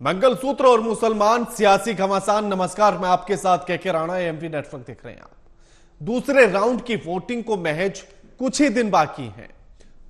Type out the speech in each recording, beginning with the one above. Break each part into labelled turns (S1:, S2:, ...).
S1: मंगलसूत्र और मुसलमान सियासी घमासान। नमस्कार, मैं आपके साथ के राणा, एमपी नेटवर्क देख रहे हैं आप। दूसरे राउंड की वोटिंग को महज कुछ ही दिन बाकी हैं।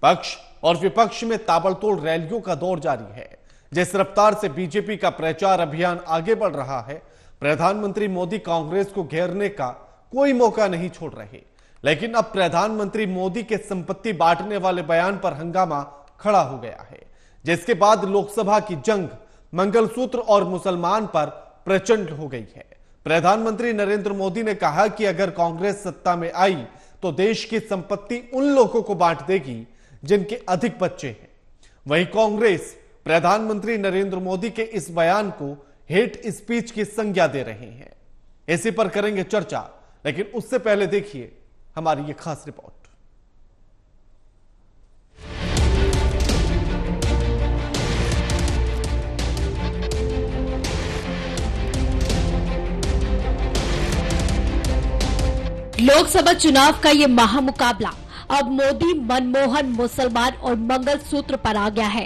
S1: पक्ष और विपक्ष में ताबड़तोड़ रैलियों का दौर जारी है। जिस रफ्तार से बीजेपी का प्रचार अभियान आगे बढ़ रहा है, प्रधानमंत्री मोदी कांग्रेस को घेरने का कोई मौका नहीं छोड़ रहे। लेकिन अब प्रधानमंत्री मोदी के संपत्ति बांटने वाले बयान पर हंगामा खड़ा हो गया है, जिसके बाद लोकसभा की जंग मंगलसूत्र और मुसलमान पर प्रचंड हो गई है। प्रधानमंत्री नरेंद्र मोदी ने कहा कि अगर कांग्रेस सत्ता में आई तो देश की संपत्ति उन लोगों को बांट देगी जिनके अधिक बच्चे हैं। वहीं कांग्रेस प्रधानमंत्री नरेंद्र मोदी के इस बयान को हेट स्पीच की संज्ञा दे रहे हैं। इसी पर करेंगे चर्चा, लेकिन उससे पहले देखिए हमारी ये खास रिपोर्ट।
S2: लोकसभा चुनाव का ये महामुकाबला अब मोदी, मनमोहन, मुसलमान और मंगलसूत्र पर आ गया है।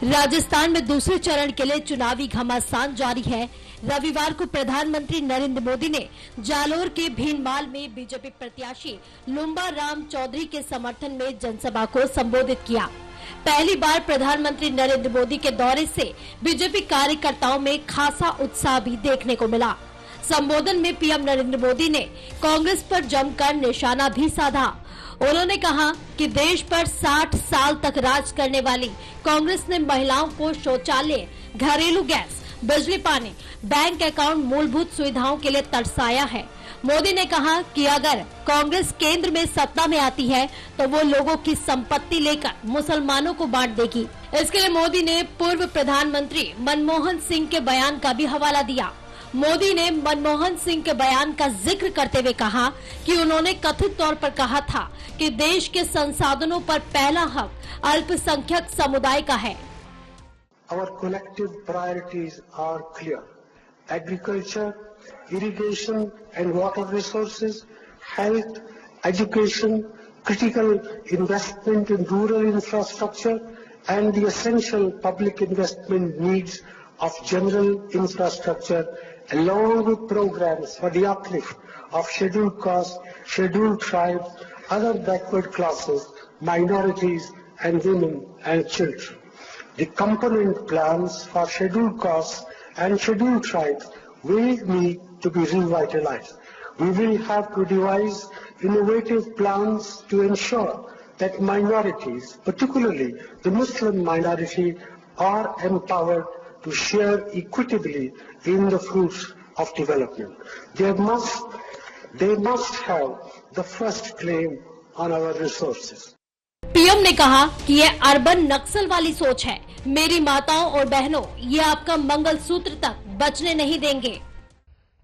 S2: राजस्थान में दूसरे चरण के लिए चुनावी घमासान जारी है। रविवार को प्रधानमंत्री नरेंद्र मोदी ने जालोर के भीनमाल में बीजेपी प्रत्याशी लुम्बा राम चौधरी के समर्थन में जनसभा को संबोधित किया। पहली बार प्रधानमंत्री नरेंद्र मोदी के दौरे से बीजेपी कार्यकर्ताओं में खासा उत्साह भी देखने को मिला। संबोधन में पीएम नरेंद्र मोदी ने कांग्रेस पर जमकर निशाना भी साधा। उन्होंने कहा कि देश पर 60 साल तक राज करने वाली कांग्रेस ने महिलाओं को शौचालय, घरेलू गैस, बिजली पानी, बैंक अकाउंट, मूलभूत सुविधाओं के लिए तरसाया है। मोदी ने कहा कि अगर कांग्रेस केंद्र में सत्ता में आती है तो वो लोगों की संपत्ति लेकर मुसलमानों को बांट देगी। इसके लिए मोदी ने पूर्व प्रधानमंत्री मनमोहन सिंह के बयान का भी हवाला दिया। मोदी ने मनमोहन सिंह के बयान का जिक्र करते हुए कहा कि उन्होंने कथित तौर पर कहा था कि देश के संसाधनों पर पहला हक अल्पसंख्यक समुदाय का है।
S3: Our collective priorities are clear: agriculture, irrigation and water resources, health, education, critical investment in rural infrastructure, and the essential public investment needs of general infrastructure, along with programs for the uplift of scheduled castes, scheduled tribes, other backward classes, minorities, and women and children. The component plans for scheduled castes and scheduled tribes will need to be revitalized. We will have to devise innovative plans to ensure that minorities, particularly the Muslim minority, are empowered to share equitably in the fruits of development. They must have the first claim on our resources.
S2: PM ने कहा कि ये urban नक्सल वाली सोच है। मेरी माताओं और बहनों, ये आपका मंगलसूत्र तक बचने नहीं देंगे।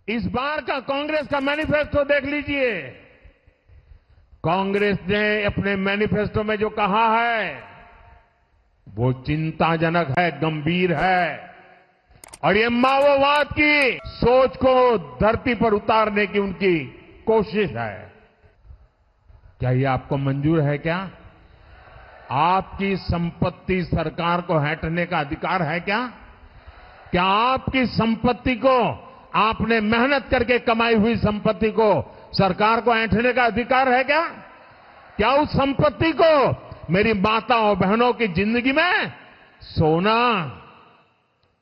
S4: इस बार का कांग्रेस का मैनिफेस्टो देख लीजिए। कांग्रेस ने अपने मैनिफेस्टो में जो कहा है वो चिंताजनक है, गंभीर है, और ये माओवाद की सोच को धरती पर उतारने की उनकी कोशिश है। क्या ये आपको मंजूर है? क्या आपकी संपत्ति सरकार को हटने का अधिकार है? क्या आपकी संपत्ति को, आपने मेहनत करके कमाई हुई संपत्ति को सरकार को ऐंठने का अधिकार है? क्या उस संपत्ति को मेरी माताओं बहनों की जिंदगी में सोना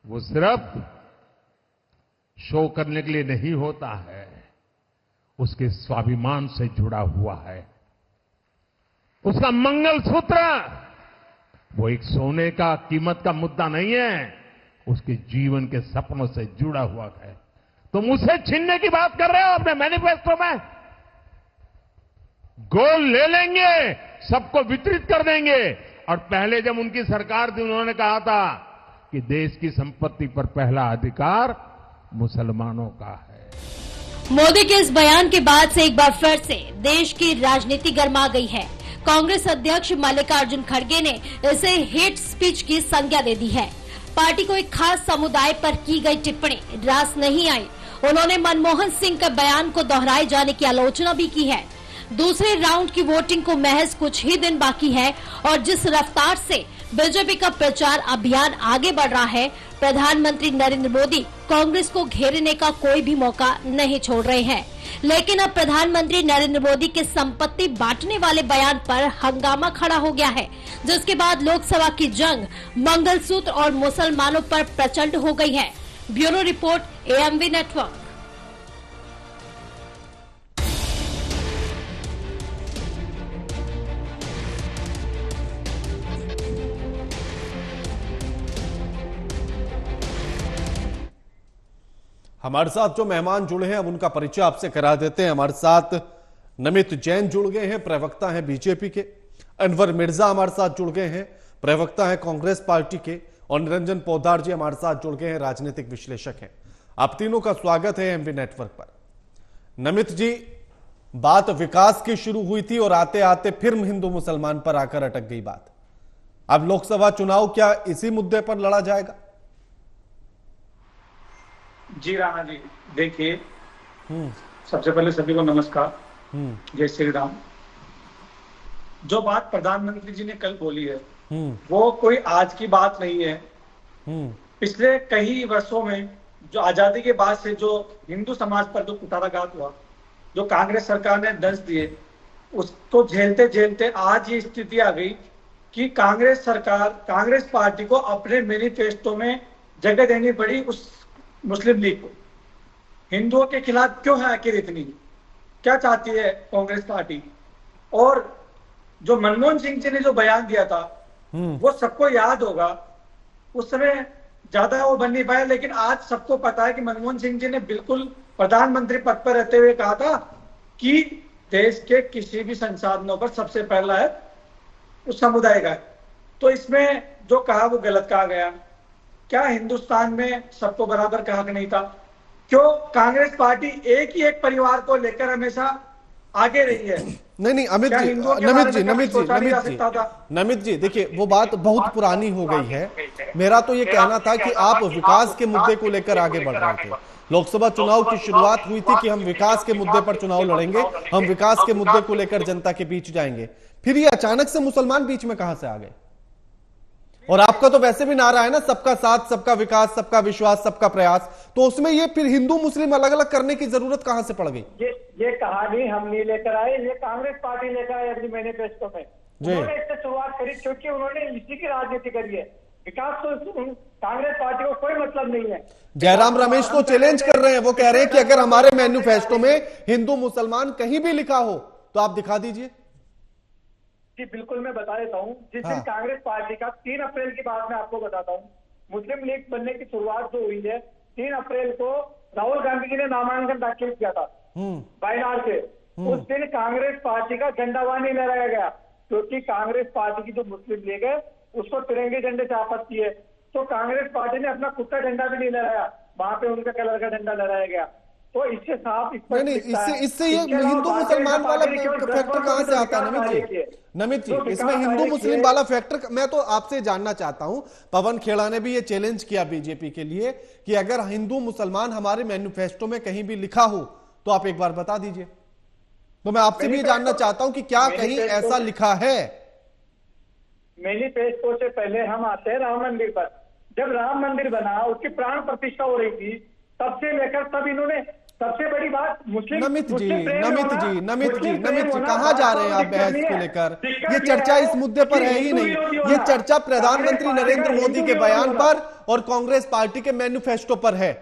S4: वो सिर्फ शो करने के लिए नहीं होता है, उसके स्वाभिमान से जुड़ा हुआ है। उसका मंगलसूत्र वो एक सोने का कीमत का मुद्दा नहीं है, उसके जीवन के सपनों से जुड़ा हुआ है। तुम उसे छीनने की बात कर रहे हो अपने मैनिफेस्टो में। गोल्ड ले लेंगे, सबको वितरित कर देंगे। और पहले जब उनकी सरकार थी उन्होंने कहा था कि देश की संपत्ति पर पहला अधिकार मुसलमानों का है।
S2: मोदी के इस बयान के बाद से एक बार फिर से देश की राजनीति गर्मा गई है। कांग्रेस अध्यक्ष मल्लिकार्जुन खड़गे ने इसे हेट स्पीच की संज्ञा दे दी है। पार्टी को एक खास समुदाय पर की गई टिप्पणी रास नहीं आई। उन्होंने मनमोहन सिंह के बयान को दोहराए जाने की आलोचना भी की है। दूसरे राउंड की वोटिंग को महज कुछ ही दिन बाकी है और जिस रफ्तार से बीजेपी का प्रचार अभियान आगे बढ़ रहा है, प्रधानमंत्री नरेंद्र मोदी कांग्रेस को घेरने का कोई भी मौका नहीं छोड़ रहे हैं। लेकिन अब प्रधानमंत्री नरेंद्र मोदी के संपत्ति बांटने वाले बयान पर हंगामा खड़ा हो गया है, जिसके बाद लोकसभा की जंग मंगलसूत्र और मुसलमानों पर प्रचंड हो गई है। Bureau report, AMV network.
S1: हमारे साथ जो मेहमान जुड़े हैं अब उनका परिचय आपसे करा देते हैं। हमारे साथ नमित जैन जुड़ गए हैं, प्रवक्ता हैं बीजेपी के। अनवर मिर्जा हमारे साथ जुड़ गए हैं, प्रवक्ता हैं कांग्रेस पार्टी के। और निरंजन पोद्दार जी हमारे साथ जुड़ गए हैं, राजनीतिक विश्लेषक हैं। आप तीनों का स्वागत है एमपी नेटवर्क पर। नमित जी, बात विकास की शुरू हुई थी और आते आते फिर हिंदू मुसलमान पर आकर अटक गई बात। अब लोकसभा चुनाव क्या इसी मुद्दे पर लड़ा जाएगा?
S5: जी राणा जी, देखिए, सबसे पहले सभी को नमस्कार, जय श्री राम। जो बात प्रधानमंत्री जी ने कल बोली है वो कोई आज की बात नहीं है। पिछले कई वर्षों में जो आजादी के बाद से जो हिंदू समाज पर जो कुठाराघात हुआ, जो कांग्रेस सरकार ने दंश दिए, उसको झेलते झेलते आज ये स्थिति आ गई कि कांग्रेस सरकार, कांग्रेस पार्टी को अपने मैनिफेस्टो में जगह देनी पड़ी उस मुस्लिम लीग को। हिंदुओं के खिलाफ क्यों है आखिर इतनी, क्या चाहती है कांग्रेस पार्टी? और जो मनमोहन सिंह जी ने जो बयान दिया था वो सबको याद होगा। उस समय ज्यादा वो बन नहीं पाया, लेकिन आज सबको पता है कि मनमोहन सिंह जी ने बिल्कुल प्रधानमंत्री पद पर रहते हुए कहा था कि देश के किसी भी संसाधनों पर सबसे पहला है उस समुदाय का। तो इसमें जो कहा वो गलत कहा गया। क्या हिंदुस्तान में सबको बराबर का हक नहीं था? क्यों कांग्रेस पार्टी एक ही एक परिवार को लेकर हमेशा आगे रही है?
S1: नहीं अमित जी, नमित जी देखिए, वो बात बहुत पुरानी हो गई है। मेरा तो ये कहना था कि आप विकास के मुद्दे को लेकर आगे बढ़ रहे थे। लोकसभा चुनाव की शुरुआत हुई थी कि हम विकास के मुद्दे पर चुनाव लड़ेंगे, हम विकास के मुद्दे को लेकर जनता के बीच जाएंगे। फिर ये अचानक से मुसलमान बीच में कहां से आ गए? और आपका तो वैसे भी नारा है ना, सबका साथ, सबका विकास, सबका विश्वास, सबका प्रयास। तो उसमें ये फिर हिंदू मुस्लिम अलग अलग करने की जरूरत कहां से पड़ गई?
S6: ये कहानी हम नहीं लेकर आए, ये कांग्रेस पार्टी लेकर आए अपनी मैनिफेस्टो में। उन्होंने इससे शुरुआत करी क्योंकि उन्होंने इसी की राजनीति करी है। विकास तो कांग्रेस पार्टी को कोई मतलब नहीं है।
S1: जयराम रमेश तो चैलेंज कर रहे हैं, वो कह रहे हैं कि अगर हमारे मैनिफेस्टो में हिंदू मुसलमान कहीं भी लिखा हो तो आप दिखा दीजिए।
S6: जी बिल्कुल, मैं बता देता हूँ। जिस दिन कांग्रेस पार्टी का 3 अप्रैल की बात मैं आपको बताता हूँ, मुस्लिम लीग बनने की शुरुआत जो हुई है 3 अप्रैल को राहुल गांधी जी ने नामांकन दाखिल किया था वायनाड से। उस दिन कांग्रेस पार्टी का झंडावान नहीं लहराया गया, क्योंकि कांग्रेस पार्टी की जो मुस्लिम लीग है उसको तिरंगे झंडे से आपत्ति है। तो कांग्रेस पार्टी ने अपना खुद का झंडा भी नहीं लहराया, वहां पे उनका कलर का झंडा लहराया गया। तो इससे साफ
S1: इससे ये हिंदू मुसलमान वाला फैक्टर कहां से आता है नमित जी? इसमें हिंदू मुस्लिम वाला फैक्टर मैं तो आपसे जानना चाहता हूं। पवन खेड़ा ने भी ये चैलेंज किया बीजेपी के लिए कि अगर हिंदू मुसलमान हमारे मैनिफेस्टो में कहीं भी लिखा हो तो आप एक बार बता दीजिए। तो मैं आपसे भी जानना चाहता हूं कि क्या कहीं ऐसा लिखा है?
S6: मैनिफेस्टो से पहले हम आते हैं राम मंदिर पर। जब राम मंदिर बना, उसकी प्राण प्रतिष्ठा हो रही थी, तब से लेकर तब इन्होंने सबसे बड़ी बात मुस्लिम
S1: नमित जी कहां जा रहे हैं आप बहस को लेकर? ये चर्चा इस मुद्दे पर है ही नहीं। ये चर्चा प्रधानमंत्री नरेंद्र मोदी के बयान पर और कांग्रेस पार्टी के मैनिफेस्टो पर है।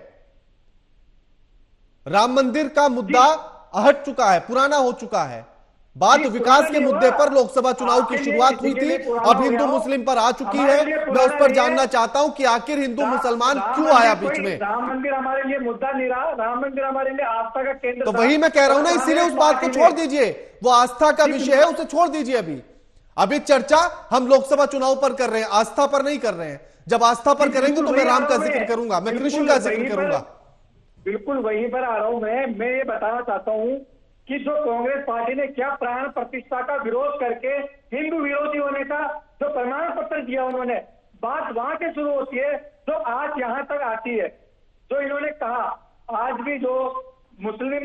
S1: राम मंदिर का मुद्दा हट चुका है, पुराना हो चुका है। बात विकास के मुद्दे पर लोकसभा चुनाव की शुरुआत हुई थी, अब हिंदू मुस्लिम पर आ चुकी है। मैं उस पर जानना चाहता हूं कि आखिर हिंदू मुसलमान क्यों आया बीच में?
S6: राम मंदिर हमारे लिए मुद्दा नहीं रहा, राम मंदिर हमारे लिए आस्था का केंद्र।
S1: तो वही मैं कह रहा हूं ना, इसीलिए उस बात को छोड़ दीजिए। वो आस्था का विषय है, उसे छोड़ दीजिए। अभी चर्चा हम लोकसभा चुनाव पर कर रहे हैं, आस्था पर नहीं कर रहे हैं। जब आस्था पर करेंगे तो मैं राम का जिक्र करूंगा, मैं कृष्ण का जिक्र करूंगा।
S6: बिल्कुल वहीं पर आ रहा हूं मैं ये बताना चाहता हूं कि जो कांग्रेस पार्टी ने क्या प्राण प्रतिष्ठा का विरोध करके हिंदू विरोधी होने का जो प्रमाण पत्र दिया उन्होंने, बात वहां से शुरू होती है जो आज यहां तक आती है। जो इन्होंने कहा, आज भी जो मुस्लिम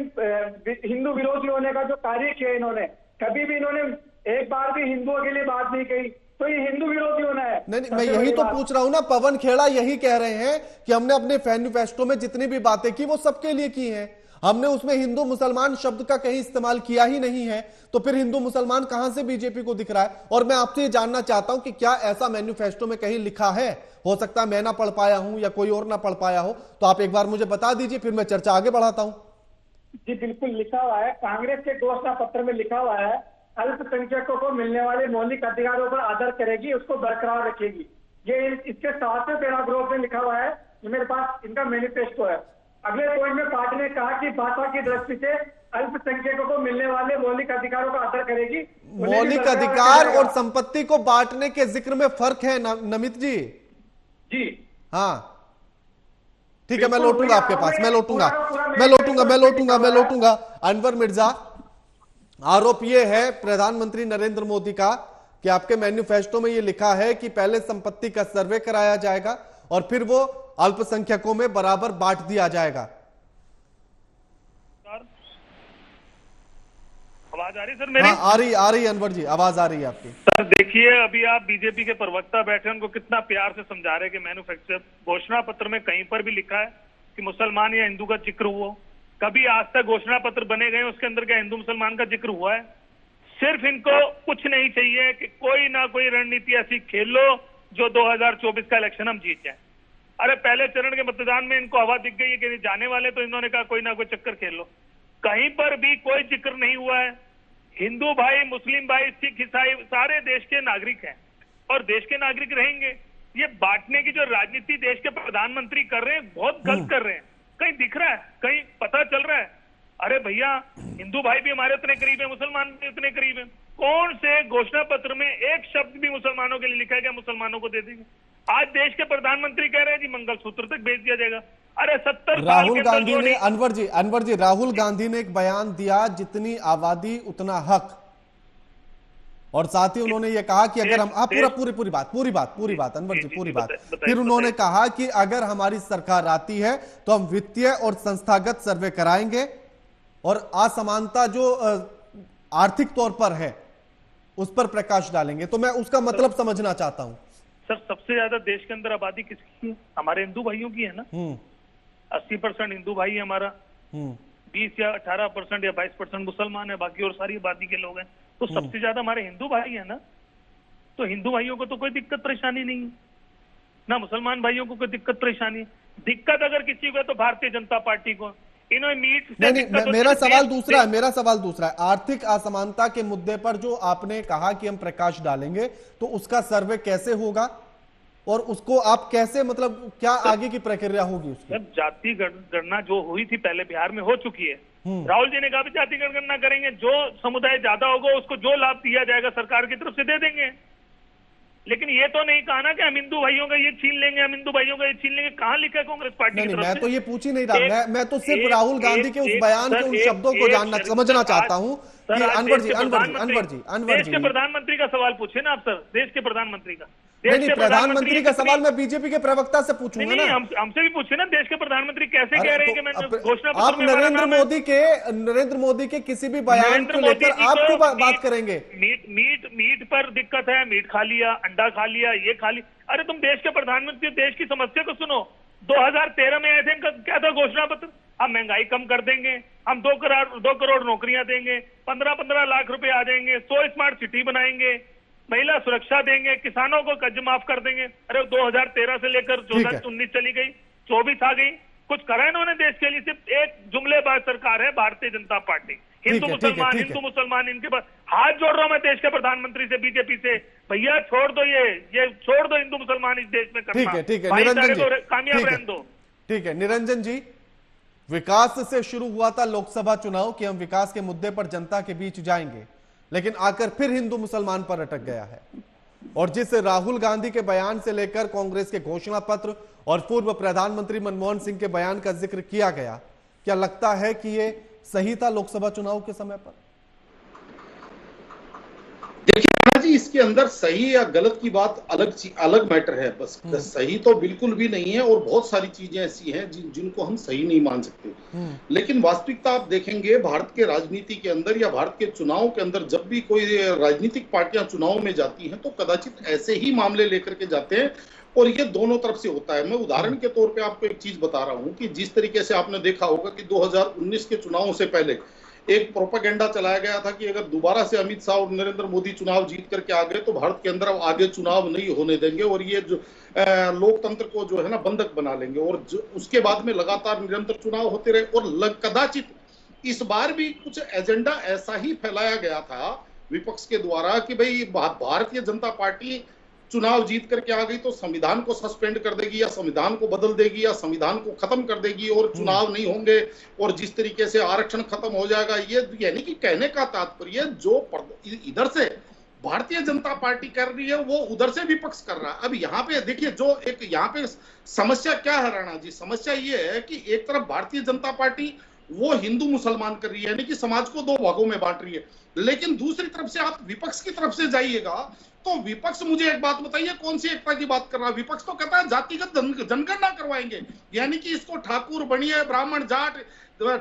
S6: हिंदू विरोधी होने का जो कार्य किया इन्होंने, कभी भी इन्होंने एक बार भी हिंदुओं के लिए बात नहीं कही। तो ये हिंदू विरोधी होना है।
S1: नहीं, मैं यही तो पूछ रहा हूं ना। पवन खेड़ा यही कह रहे हैं कि हमने अपने मैनिफेस्टो में जितनी भी बातें की वो सबके लिए की हैं, हमने उसमें हिंदू मुसलमान शब्द का कहीं इस्तेमाल किया ही नहीं है, तो फिर हिंदू मुसलमान कहां से बीजेपी को दिख रहा है? और मैं आपसे ये जानना चाहता हूं कि क्या ऐसा मैनिफेस्टो में कहीं लिखा है? हो सकता है मैं ना पढ़ पाया हूं या कोई और ना पढ़ पाया हो, तो आप एक बार मुझे बता दीजिए, फिर मैं चर्चा आगे बढ़ाता हूं।
S6: जी बिल्कुल लिखा हुआ है, कांग्रेस के घोषणा पत्र में लिखा हुआ है, अल्पसंख्यकों को मिलने वाले मौलिक अधिकारों पर आदर करेगी, उसको बरकरार रखेगी। ये इसके 7वें पैराग्राफ में लिखा हुआ है, ये मेरे पास इनका मैनिफेस्टो है। अगले पॉइंट में पार्टी ने कहा कि भाषा की दृष्टि से अल्पसंख्यकों को मिलने वाले मौलिक अधिकारों का आदर करेगी।
S1: मौलिक अधिकार और संपत्ति को बांटने के जिक्र में फर्क है नमित जी।
S6: जी
S1: हाँ ठीक है, मैं लौटूंगा आपके पास, मैं लौटूंगा। अनवर मिर्जा, आरोप यह है प्रधानमंत्री नरेंद्र मोदी का कि आपके मैनिफेस्टो में यह लिखा है कि पहले संपत्ति का सर्वे कराया जाएगा और फिर वो अल्पसंख्यकों में बराबर बांट दिया जाएगा।
S7: आवाज आ रही सर मेरी?
S1: हाँ, आ रही अनवर जी, आवाज आ रही है आपकी।
S7: सर देखिए, अभी आप बीजेपी के प्रवक्ता बैठे उनको कितना प्यार से समझा रहे कि मैन्युफैक्चर घोषणा पत्र में कहीं पर भी लिखा है कि मुसलमान या हिंदू का जिक्र हुआ? कभी आज तक घोषणा पत्र बने गए उसके अंदर क्या हिंदू मुसलमान का जिक्र हुआ है? सिर्फ इनको कुछ नहीं चाहिए कि कोई ना कोई रणनीति ऐसी खेल लो जो 2024 का इलेक्शन हम जीत जाए। अरे पहले चरण के मतदान में इनको हवा दिख गई है कि जाने वाले, तो इन्होंने कहा कोई ना कोई चक्कर खेल लो। कहीं पर भी कोई जिक्र नहीं हुआ है। हिंदू भाई, मुस्लिम भाई, सिख, ईसाई सारे देश के नागरिक हैं और देश के नागरिक रहेंगे। ये बांटने की जो राजनीति देश के प्रधानमंत्री कर रहे हैं बहुत गलत कर रहे हैं। कहीं दिख रहा है, कहीं पता चल रहा है? अरे भैया, हिंदू भाई भी हमारे उतने करीब है, मुसलमान भी उतने करीब है। कौन से घोषणा पत्र में एक शब्द भी मुसलमानों के लिए लिखा है क्या मुसलमानों को दे देंगे? आज देश के प्रधानमंत्री कह रहे हैं जी मंगलसूत्र तक भेज दिया जाएगा। अरे 70
S1: राहुल गांधी ने, अनवर जी राहुल गांधी ने एक बयान दिया, जितनी आबादी उतना हक, और साथ ही उन्होंने ये कहा कि अगर हम पूरी बात अनवर जी, पूरी बात। फिर उन्होंने कहा कि अगर हमारी सरकार आती है तो हम वित्तीय और संस्थागत सर्वे कराएंगे और असमानता जो आर्थिक तौर पर है उस पर प्रकाश डालेंगे। तो मैं उसका मतलब समझना चाहता हूं
S7: सर। सबसे ज्यादा देश के अंदर आबादी किसकी है? हमारे हिंदू भाइयों की है ना। 80% हिंदू भाई है हमारा, 20 या 18% या 22% मुसलमान है, बाकी और सारी आबादी के लोग हैं। तो सबसे ज्यादा हमारे हिंदू भाई है ना। तो हिंदू भाइयों को तो कोई दिक्कत परेशानी नहीं है ना, मुसलमान भाइयों को कोई दिक्कत परेशानी। दिक्कत अगर किसी को है तो भारतीय जनता पार्टी को। इन्होंने मीट से
S1: नहीं, मेरा सवाल दूसरा है। आर्थिक असमानता के मुद्दे पर जो आपने कहा कि हम प्रकाश डालेंगे, तो उसका सर्वे कैसे होगा और उसको आप कैसे, मतलब क्या आगे की प्रक्रिया होगी उसकी?
S7: जाति गणना जो हुई थी पहले बिहार में हो चुकी है। राहुल जी ने कहा जाति गणना करेंगे, जो समुदाय ज्यादा होगा उसको जो लाभ दिया जाएगा सरकार की तरफ से दे देंगे। लेकिन ये तो नहीं कहा ना कि हम हिंदू भाइयों का ये छीन लेंगे, हम हिंदू भाइयों का ये छीन लेंगे। कहां लिखा है कांग्रेस पार्टी की तरफ से?
S1: मैं तो ये पूछ ही नहीं रहा, मैं तो सिर्फ राहुल गांधी के उस बयान के उन शब्दों को समझना चाहता हूं कि अनवर जी
S7: देश के प्रधानमंत्री का सवाल पूछे ना आप सर, देश के प्रधानमंत्री का।
S1: नहीं, प्रधानमंत्री का सवाल मैं बीजेपी के प्रवक्ता से पूछूंगा ना।
S7: हमसे भी पूछे ना, देश के प्रधानमंत्री कैसे कह रहे हैं कि मैंने घोषणा पत्र
S1: आप नरेंद्र मोदी के किसी भी बयान को लेकर आप क्यों बात करेंगे?
S7: मीट पर दिक्कत है, मीट खा लिया, अंडा खा लिया, ये खा लिया। अरे तुम देश के प्रधानमंत्री, देश की समस्या को सुनो। 2013 में आए थे, क्या था घोषणा पत्र? हम महंगाई कम कर देंगे, हम 2 करोड़ नौकरियां देंगे, 15-15 लाख रुपए आ जाएंगे, 100 स्मार्ट सिटी बनाएंगे, महिला सुरक्षा देंगे, किसानों को कर्ज माफ कर देंगे। अरे 2013 से लेकर 14-19 चली गई, 24 आ गई, कुछ करा इन्होंने देश के लिए? सिर्फ एक जुमलेबाज सरकार है भारतीय जनता पार्टी। हिंदू मुसलमान इनके पास। हाथ जोड़ रहा हूं मैं देश के प्रधानमंत्री से, बीजेपी से, भैया छोड़ दो ये छोड़ दो हिंदू मुसलमान इस देश में करना।
S1: ठीक है निरंजन जी,
S7: कामयाब रहने दो।
S1: ठीक है निरंजन जी, विकास से शुरू हुआ था लोकसभा चुनाव कि हम विकास के मुद्दे पर जनता के बीच जाएंगे, लेकिन आकर फिर हिंदू मुसलमान पर अटक गया है। और जिस राहुल गांधी के बयान से लेकर कांग्रेस के घोषणा पत्र और पूर्व प्रधानमंत्री मनमोहन सिंह के बयान का जिक्र किया गया, क्या लगता है कि ये सही था लोकसभा चुनाव के समय पर?
S8: देखिए जी, इस इसके अंदर सही या गलत की बात अलग मैटर है, बस सही तो बिल्कुल भी नहीं है और बहुत सारी चीजें ऐसी हैं जिनको हम सही नहीं मान सकते। लेकिन वास्तविकता आप देखेंगे भारत के राजनीति के अंदर या भारत के चुनाव के अंदर जब भी कोई राजनीतिक पार्टियां चुनाव में जाती हैं तो कदाचित ऐसे ही मामले लेकर के जाते हैं और ये दोनों तरफ से होता है। मैं उदाहरण के तौर पे आपको एक चीज बता रहा हूं कि जिस तरीके से आपने देखा होगा कि 2019 के चुनावों से पहले एक प्रोपेगेंडा चलाया गया था कि अगर दोबारा से अमित शाह और नरेंद्र मोदी चुनाव जीत करके आ गए तो भारत के अंदर अब आगे चुनाव नहीं होने देंगे और ये जो लोकतंत्र को जो है ना बंधक बना लेंगे, और उसके बाद में लगातार निरंतर चुनाव होते रहे। और कदाचित इस बार भी कुछ एजेंडा ऐसा ही फैलाया गया था विपक्ष के द्वारा कि भाई भारतीय जनता पार्टी चुनाव जीत करके आ गई तो संविधान को सस्पेंड कर देगी या संविधान को बदल देगी या संविधान को खत्म कर देगी और चुनाव नहीं होंगे और जिस तरीके से आरक्षण खत्म हो जाएगा। ये यानी कि कहने का तात्पर्य जो इधर से भारतीय जनता पार्टी कर रही है वो उधर से विपक्ष कर रहा है। अब यहाँ पे देखिए जो एक यहाँ पे समस्या क्या है राणा जी, समस्या ये है कि एक तरफ भारतीय जनता पार्टी वो हिंदू मुसलमान कर रही है, यानी कि समाज को दो भागों में बांट रही है, लेकिन दूसरी तरफ से आप विपक्ष की तरफ से जाइएगा तो विपक्ष मुझे एक बात बताइए कौन सी एकता की बात कर रहा है। विपक्ष तो कहता है जातिगत जनगणना करवाएंगे, यानी कि इसको ठाकुर बनिए, ब्राह्मण, जाट,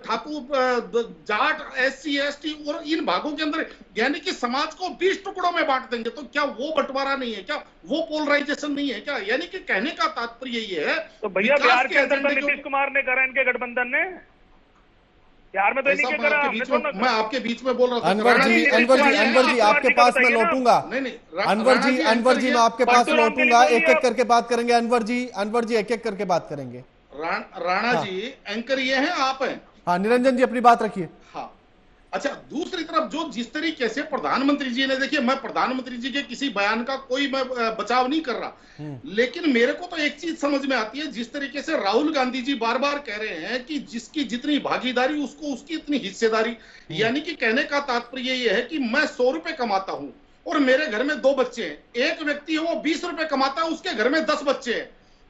S8: ठाकुर, जाट, SC ST और इन भागों के अंदर यानी कि समाज को 20 टुकड़ों में बांट देंगे। तो क्या वो बंटवारा नहीं है, क्या वो पोलराइजेशन नहीं है क्या? यानी कि कहने का तात्पर्य ये है
S7: तो भैया बिहार के अंदर तो नीतीश कुमार ने करा, इनके गठबंधन ने बिहार में तो नहीं करा।
S8: मैं आपके बीच में बोल रहा था
S1: अनवर जी आपके पास मैं लौटूंगा। अनवर जी मैं आपके पास लौटूंगा, एक एक करके बात करेंगे। अनवर जी एक एक करके बात करेंगे।
S8: राणा जी एंकर ये हैं, आप हैं।
S1: हाँ, निरंजन जी अपनी बात रखिए।
S8: हाँ, अच्छा, दूसरी तरफ जो जिस तरीके से प्रधानमंत्री जी ने, देखिए मैं प्रधानमंत्री जी के किसी बयान का कोई मैं बचाव नहीं कर रहा, लेकिन मेरे को तो एक चीज समझ में आती है, जिस तरीके से राहुल गांधी जी बार बार कह रहे हैं कि जिसकी जितनी भागीदारी उसको उसकी इतनी हिस्सेदारी, यानी कि कहने का तात्पर्य ये है कि मैं 100 रुपए कमाता हूं और मेरे घर में 2 बच्चे हैं, एक व्यक्ति है वो 20 रुपए कमाता है, उसके घर में 10 बच्चे हैं,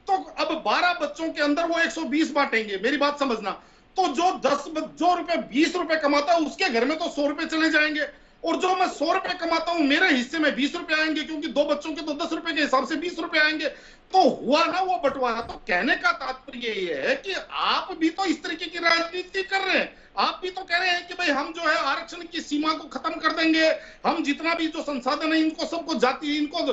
S8: तो अब 12 बच्चों के अंदर वो 120 बांटेंगे। मेरी बात समझना, तो जो रुपए 20 रुपए कमाता है उसके घर में तो 100 रुपए चले जाएंगे और जो मैं 100 रुपए कमाता हूं मेरे हिस्से में 20 रुपए आएंगे, क्योंकि 2 बच्चों के तो 10 रुपए के हिसाब से 20 रुपए आएंगे। तो हुआ ना वो बंटवारा। तो कहने का तात्पर्य ये है कि आप भी तो इस तरीके की राजनीति कर रहे हैं, आप भी तो कह रहे हैं कि भाई हम जो है आरक्षण की सीमा को खत्म कर देंगे, हम जितना भी जो संसाधन है इनको सबको जाति, इनको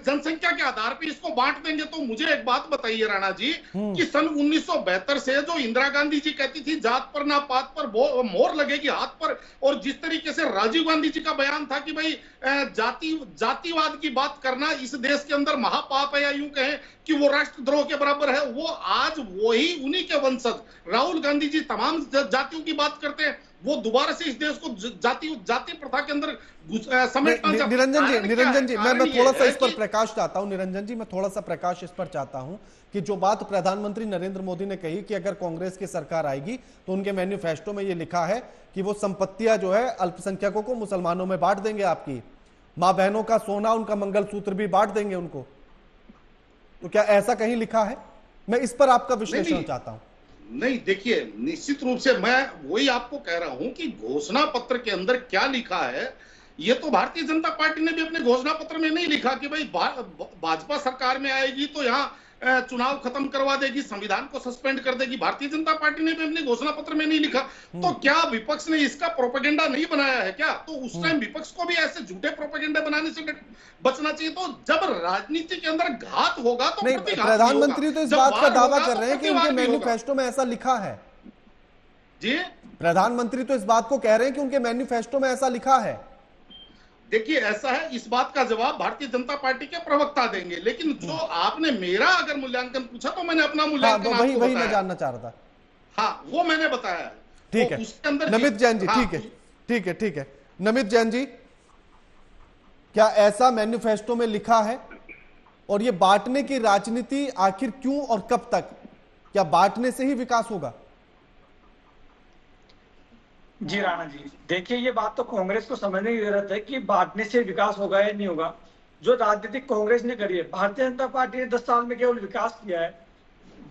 S8: जनसंख्या के आधार पर इसको बांट देंगे। तो मुझे एक बात बताइए राणा जी कि सन 1972 से जो इंदिरा गांधी जी कहती थी जात पर ना पात पर मोहर लगेगी हाथ पर, और जिस तरीके से राजीव गांधी जी का बयान था कि भाई जातिवाद की बात करना इस देश के अंदर महापाप है, या यूं कहें कि वो राष्ट्रद्रोह के बराबर है, वो आज वही उन्हीं के वंशज राहुल गांधी जी तमाम जातियों की बात करते हैं, वो दोबारा से इस देश को जाति प्रथा के अंदर समेटना चाहते हैं।
S1: निरंजन जी मैं थोड़ा सा इस पर प्रकाश चाहता हूं। निरंजन जी मैं थोड़ा सा प्रकाश इस पर चाहता हूं कि जो बात प्रधानमंत्री नरेंद्र मोदी ने कही कि अगर कांग्रेस की सरकार आएगी तो उनके मैनिफेस्टो में ये लिखा है कि वो संपत्तियां जो है अल्पसंख्यकों को मुसलमानों में बांट देंगे, आपकी मां बहनों का सोना, उनका मंगलसूत्र भी बांट देंगे उनको। तो क्या ऐसा कहीं लिखा है? मैं इस पर आपका विश्लेषण चाहता हूं।
S8: नहीं, देखिए निश्चित रूप से मैं वही आपको कह रहा हूं कि घोषणा पत्र के अंदर क्या लिखा है, ये तो भारतीय जनता पार्टी ने भी अपने घोषणा पत्र में नहीं लिखा कि भाई भाजपा सरकार में आएगी तो यहाँ चुनाव खत्म करवा देगी, संविधान को सस्पेंड कर देगी। भारतीय जनता पार्टी ने भी अपने घोषणा पत्र में नहीं लिखा। तो क्या विपक्ष ने इसका प्रोपेगेंडा नहीं बनाया है क्या? तो उस टाइम विपक्ष को भी ऐसे झूठे प्रोपेगेंडा बनाने से बचना चाहिए। तो जब राजनीति के अंदर घात होगा तो
S1: प्रधानमंत्री तो इस बात का दावा कर रहे हैं कि उनके मैनिफेस्टो में ऐसा लिखा है।
S8: जी,
S1: प्रधानमंत्री तो इस बात को कह रहे हैं कि उनके मैनिफेस्टो में ऐसा लिखा है।
S8: देखिए ऐसा है, इस बात का जवाब भारतीय जनता पार्टी के प्रवक्ता देंगे, लेकिन जो आपने मेरा अगर मूल्यांकन पूछा तो मैंने अपना मूल्यांकन
S1: वही मैं जानना चाह रहा था।
S8: हाँ, वो मैंने बताया है।
S1: ठीक है, उसके अंदर नमित जैन जी। ठीक है नमित जैन जी, क्या ऐसा मैनिफेस्टो में लिखा है? और ये बांटने की राजनीति आखिर क्यों और कब तक? क्या बांटने से ही विकास होगा?
S5: जी राणा जी, देखिए ये बात तो कांग्रेस को समझने की जरूरत है कि बांटने से विकास होगा या नहीं होगा। जो राजनीतिक कांग्रेस ने करी है, भारतीय जनता पार्टी ने 10 साल में केवल विकास किया है।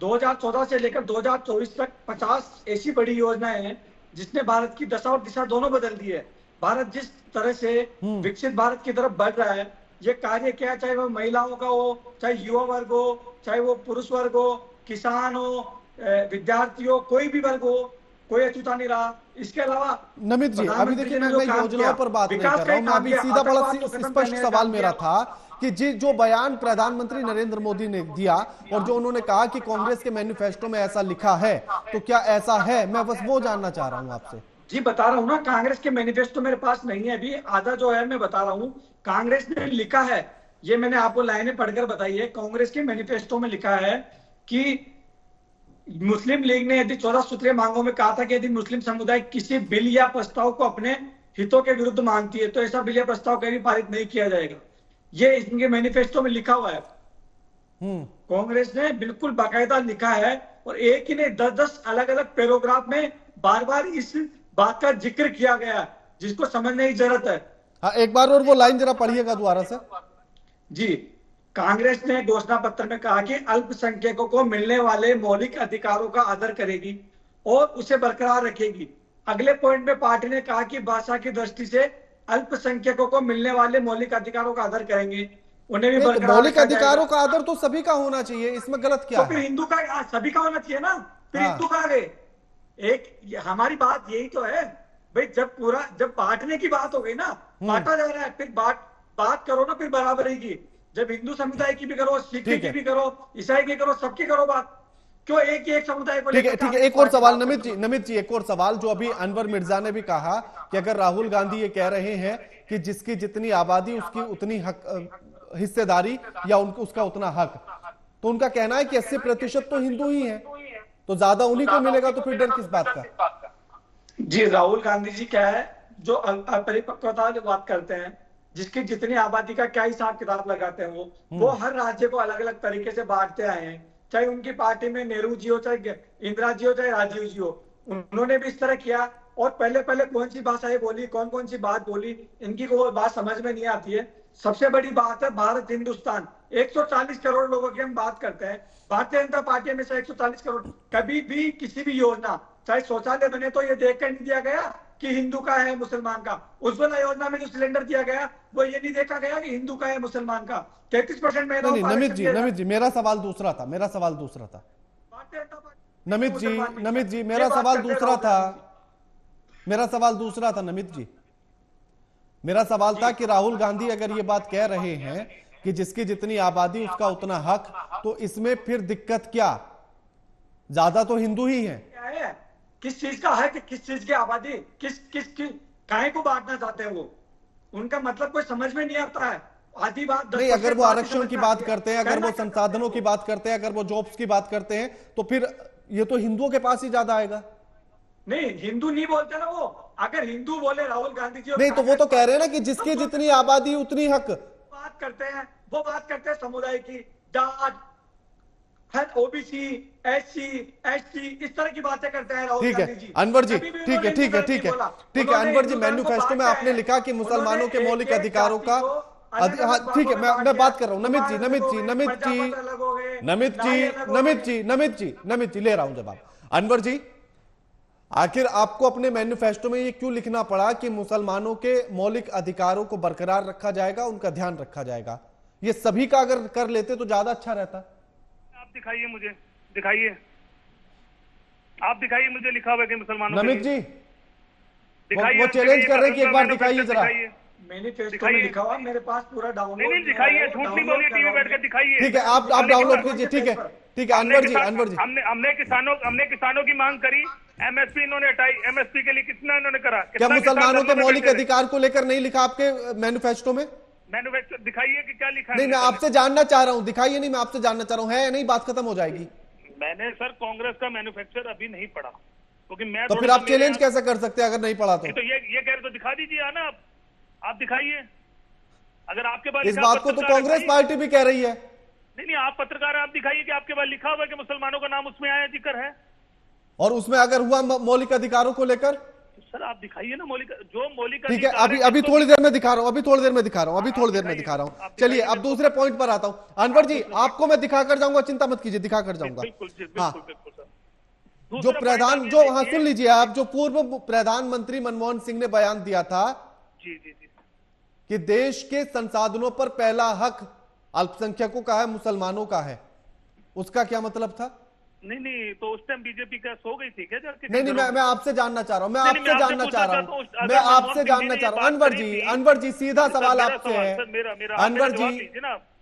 S5: 2014 से लेकर 2024 तक 50 ऐसी बड़ी योजनाएं हैं जिसने भारत की दशा और दिशा दोनों बदल दी है। भारत जिस तरह से विकसित भारत की तरफ बढ़ रहा है, ये कार्य क्या, चाहे वो महिलाओं का हो, चाहे युवा वर्ग हो, चाहे वो पुरुष वर्ग हो, किसान हो, विद्यार्थी हो, कोई भी वर्ग हो, कोई अछूता नहीं रहा। इसके अलावा
S1: नमित जी, अभी देखिए मैं योजनाओं पर बात नहीं कर रहा हूं, मैं अभी सीधा बड़ा स्पष्ट सवाल मेरा था कि जो बयान प्रधानमंत्री नरेंद्र मोदी ने दिया और जो उन्होंने कहा कि कांग्रेस के मैनिफेस्टो में ऐसा लिखा है, तो क्या ऐसा है? मैं बस वो जानना चाह रहा हूं आपसे।
S5: जी बता रहा हूं ना, कांग्रेस के मैनिफेस्टो मेरे पास नहीं है अभी, आधा जो है मैं बता रहा हूं। कांग्रेस ने लिखा है, ये मैंने आपको लाइनें पढ़कर बताई है। कांग्रेस के मैनिफेस्टो में लिखा है कि मुस्लिम लीग ने यदि 14 सूत्रीय मांगों में कहा था कि यदि मुस्लिम समुदाय किसी बिल या प्रस्ताव को अपने हितों के विरुद्ध मानती है तो ऐसा बिल या प्रस्ताव कभी पारित नहीं किया जाएगा। ये इनके मैनिफेस्टो में लिखा हुआ है। कांग्रेस ने बिल्कुल बाकायदा लिखा है, और एक ही नहीं 10-10 अलग अलग पैराग्राफ में बार बार इस बात का जिक्र किया गया, जिसको समझने की जरूरत है।
S1: हाँ, एक बार और वो लाइन जरा पढ़िएगा दोबारा से।
S5: जी, कांग्रेस ने घोषणा पत्र में कहा कि अल्पसंख्यकों को मिलने वाले मौलिक अधिकारों का आदर करेगी और उसे बरकरार रखेगी। अगले पॉइंट में पार्टी ने कहा कि भाषा की दृष्टि से अल्पसंख्यकों को मिलने वाले मौलिक अधिकारों का आदर करेंगे, उन्हें भी बरकरार।
S1: मौलिक अधिकारों का आदर तो सभी का होना चाहिए, इसमें गलत क्या
S5: तो फिर हिंदू का सभी का होना चाहिए ना, फिर हिंदू का गए। एक हमारी बात यही तो है भाई, जब बांटने की बात हो गई ना, बांटा जा रहा है, फिर बात करो ना फिर बराबरी की। जब हिंदू समुदाय की भी करो, सिख की भी करो, ईसाई की करो, सबकी करो बात, क्यों एक समुदाय को लेकर?
S1: ठीक है, एक और सवाल नमित जी, एक और सवाल, जो अभी अनवर मिर्जा ने भी कहा कि अगर राहुल गांधी ये कह रहे हैं कि जिसकी जितनी आबादी उसकी उतनी हिस्सेदारी या उसका उतना हक, तो उनका कहना है कि 80% तो हिंदू ही है, तो ज्यादा उन्हीं को मिलेगा, तो फिर डर किस बात का?
S5: जी, राहुल गांधी जी क्या है, जो अपरिपक्वता की बात करते हैं, जिसकी जितनी आबादी का क्या हिसाब किताब लगाते हैं वो हर राज्य को अलग अलग तरीके से बांटते आए हैं। चाहे उनकी पार्टी में नेहरू जी हो, चाहे इंदिरा जी हो, चाहे राजीव जी हो, उन्होंने भी इस तरह किया। और पहले कौन सी भाषाएं बोली, कौन सी बात बोली, इनकी कोई बात समझ में नहीं आती है। सबसे बड़ी बात है भारत हिंदुस्तान, 140 करोड़ लोगों की हम बात करते हैं। भारतीय जनता पार्टी में से 140 करोड़, कभी भी किसी भी योजना, चाहे शौचालय बने तो ये देखकर नहीं दिया गया कि हिंदू का है मुसलमान का। उज्ज्वला योजना में जो सिलेंडर दिया गया वो ये नहीं देखा गया कि हिंदू का है मुसलमान का। 33% में
S1: नमित जी, मेरा सवाल दूसरा था। नमित जी, मेरा सवाल दूसरा था। नमित जी, मेरा सवाल था कि राहुल गांधी अगर ये बात कह रहे हैं कि जिसकी जितनी आबादी उसका उतना हक, तो इसमें फिर दिक्कत क्या? ज्यादा तो हिंदू ही हैं।
S5: किस चीज का है कि किस चीज की आबादी, किस काहे को बांटना चाहते हैं वो, उनका मतलब कोई समझ में नहीं आता है। आधी बात
S1: नहीं, अगर वो आरक्षण की बात करते हैं, अगर वो संसाधनों की बात करते हैं, अगर वो जॉब्स की बात करते हैं, तो फिर ये तो हिंदुओं के पास ही ज्यादा आएगा।
S5: नहीं, हिंदू नहीं बोलते ना वो। अगर हिंदू बोले राहुल गांधी जी,
S1: नहीं तो वो तो कह रहे हैं ना कि जिसकी जितनी आबादी उतनी हक।
S5: बात करते हैं समुदाय की, जाट, ओबीसी, एससी, एसटी, इस तरह की बातें करते हैं राहुल गांधी जी।
S1: अनवर जी, ठीक है अनवर जी, मैनिफेस्टो में आपने लिखा कि मुसलमानों के मौलिक अधिकारों का, ठीक है, मैं बात कर रहा हूं। नमित जी ले रहा हूं जवाब। अनवर जी, आखिर आपको अपने मैनिफेस्टो में ये क्यों लिखना पड़ा कि मुसलमानों के मौलिक अधिकारों को बरकरार रखा जाएगा, उनका ध्यान रखा जाएगा? ये सभी का अगर कर लेते तो ज्यादा अच्छा रहता।
S7: आप दिखाइए मुझे, आप दिखाइए मुझे लिखा हुआ है कि मुसलमानों।
S1: नमित जी, वो चैलेंज कर रहे हैं कि एक बार दिखाइए जरा।
S5: मैनिफेस्टो में लिखा हुआ मेरे पास पूरा डाउनलोड।
S7: नहीं दिखाइए, झूठ नहीं बोलिए, टीवी बैठ कर दिखाइए।
S1: ठीक है, आप डाउनलोड कीजिए। ठीक है अनवर जी,
S7: हमने किसानों की मांग करी, एमएसपी इन्होंने हटाई। एमएसपी के लिए कितना इन्होंने करा?
S1: क्या मुसलमानों के मौलिक अधिकार को लेकर नहीं लिखा आपके मैनिफेस्टो में?
S7: मैनिफेस्टो दिखाइए कि क्या लिखा है।
S1: नहीं, मैं आपसे जानना चाह रहा हूं, दिखाइए। नहीं, मैं आपसे जानना चाह रहा हूं, है या नहीं, बात खत्म हो जाएगी।
S7: मैंने सर कांग्रेस का मैन्युफैक्चर अभी नहीं पढ़ा, क्योंकि मैं
S1: तो फिर आप चैलेंज कैसे कर सकते हैं अगर नहीं पढ़ा तो?
S7: ये कह रहे तो दिखा दीजिए ना, आप दिखाइए। अगर आपके पास
S1: इस बात को तो कांग्रेस पार्टी भी कह रही है।
S7: नहीं, आप पत्रकार, आप दिखाइए कि आपके पास लिखा हुआ है कि मुसलमानों का नाम उसमें आया, जिक्र है।
S1: और उसमें अगर हुआ मौलिक अधिकारों को लेकर,
S7: सर आप दिखाइए ना मौलिक।
S1: ठीक है, अभी थोड़ी देर में दिखा रहा हूं। चलिए अब दूसरे पॉइंट पर आता हूं। अनवर जी, आपको मैं दिखाकर जाऊंगा, चिंता मत कीजिए, दिखाकर जाऊंगा। सुन लीजिए आप, जो पूर्व प्रधानमंत्री मनमोहन सिंह ने बयान दिया था
S7: जी जी जी
S1: कि देश के संसाधनों पर पहला हक अल्पसंख्यकों का है, मुसलमानों का है, उसका क्या मतलब था?
S7: नहीं, तो उस टाइम बीजेपी क्या सो गई थी क्या जाके?
S1: नहीं, मैं आपसे जानना चाह रहा हूं, मैं
S7: नहीं,
S1: आपसे जानना चाह रहा हूं, मैं आपसे जानना चाह रहा हूं। अनवर जी सीधा सवाल आपसे है।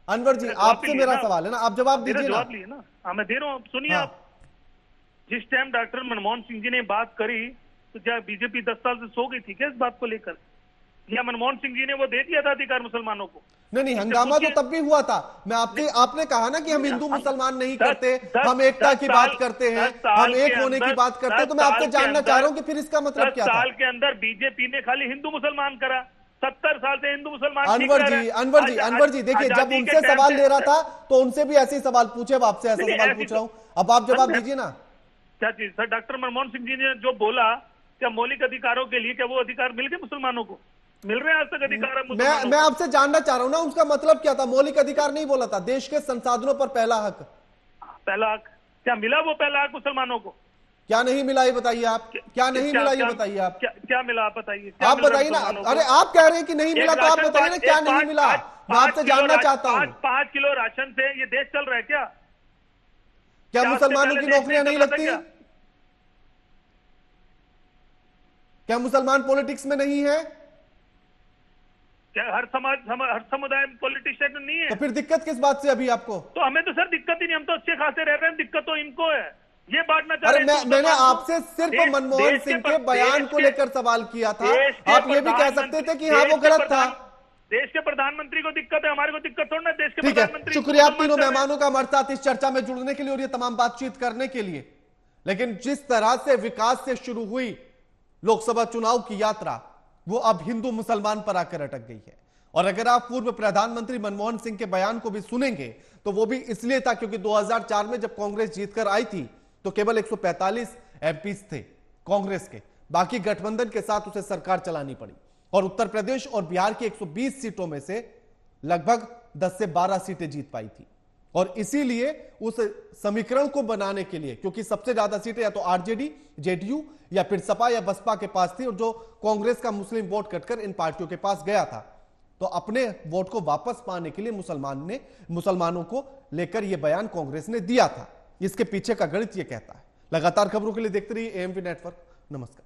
S1: अनवर जी आपसे मेरा सवाल है ना, आप जवाब दीजिए
S7: ना। हाँ, मैं दे रहा हूँ, सुनिए आप। जिस टाइम डॉक्टर मनमोहन सिंह जी ने बात करी तो क्या बीजेपी 10 साल से सो गई थी क्या इस बात को लेकर? या मनमोहन सिंह जी ने वो दे दिया था अधिकार मुसलमानों को?
S1: नहीं, हंगामा तो तब भी हुआ था। मैं आपने कहा ना कि हम हिंदू मुसलमान नहीं करते, हम एकता की बात करते हैं, हम एक होने की बात करते हैं। तो मैं आपसे जानना चाह रहा हूं कि फिर इसका मतलब क्या था?
S7: 10 साल के अंदर बीजेपी ने खाली हिंदू मुसलमान करा, 70 साल से हिंदू मुसलमान।
S1: अनवर जी देखिए, जब उनसे सवाल ले रहा था तो उनसे भी ऐसे ही सवाल पूछे, अब आपसे ऐसा सवाल पूछ रहा हूं, अब आप जवाब दीजिए ना।
S7: क्या चीज सर? डॉक्टर मनमोहन सिंह जी ने जो बोला, क्या मौलिक अधिकारों के लिए क्या वो अधिकार मिल गए मुसलमानों को? मिल रहे हैं आज तक अधिकार?
S1: मैं आपसे जानना चाह रहा हूं ना, उसका मतलब क्या था? मौलिक अधिकार नहीं बोला था, देश के संसाधनों पर पहला हक।
S7: पहला हक क्या मिला? वो पहला हक मुसलमानों को
S1: क्या नहीं मिला ये बताइए आप, क्या नहीं मिला ये बताइए आप।
S7: क्या मिला आप बताइए,
S1: आप बताइए ना। अरे आप कह रहे हैं कि नहीं मिला तो आप बताइए ना क्या नहीं मिला, मैं आपसे जानना चाहता हूँ।
S7: 5 किलो राशन से ये देश चल रहा है क्या?
S1: क्या मुसलमानों की नौकरियां नहीं लगती? क्या मुसलमान पॉलिटिक्स में नहीं है?
S7: क्या हर समुदाय पॉलिटिशियन नहीं है?
S1: तो फिर दिक्कत किस बात से अभी आपको?
S7: तो हमें तो सर दिक्कत ही नहीं, हम तो अच्छे खासे रह रहे हैं, दिक्कत तो इनको है। ये बांटना चाह रहे हैं।
S1: मैंने आपसे सिर्फ मनमोहन सिंह के बयान को लेकर सवाल किया था, आप ये भी कह सकते थे कि हाँ वो गलत था।
S7: देश के प्रधानमंत्री को दिक्कत है, हमारे को दिक्कत थोड़ा ना। देश के
S1: प्रधानमंत्री। शुक्रिया आप तीनों मेहमानों का हमारे साथ इस चर्चा में जुड़ने के लिए और ये तमाम बातचीत करने के लिए। लेकिन जिस तरह से विकास से शुरू हुई लोकसभा चुनाव की यात्रा, वो अब हिंदू मुसलमान पर आकर अटक गई है। और अगर आप पूर्व प्रधानमंत्री मनमोहन सिंह के बयान को भी सुनेंगे तो वो भी इसलिए था क्योंकि 2004 में जब कांग्रेस जीतकर आई थी तो केवल 145 एमपीज थे कांग्रेस के, बाकी गठबंधन के साथ उसे सरकार चलानी पड़ी और उत्तर प्रदेश और बिहार की 120 सीटों में से लगभग 10 से 12 सीटें जीत पाई थी। और इसीलिए उस समीकरण को बनाने के लिए, क्योंकि सबसे ज्यादा सीटें या तो आरजेडी, जेडीयू या फिर सपा या बसपा के पास थी और जो कांग्रेस का मुस्लिम वोट कटकर इन पार्टियों के पास गया था, तो अपने वोट को वापस पाने के लिए मुसलमानों को लेकर यह बयान कांग्रेस ने दिया था। इसके पीछे का गणित यह कहता है। लगातार खबरों के लिए देखते रहिए एएमपी नेटवर्क। नमस्कार।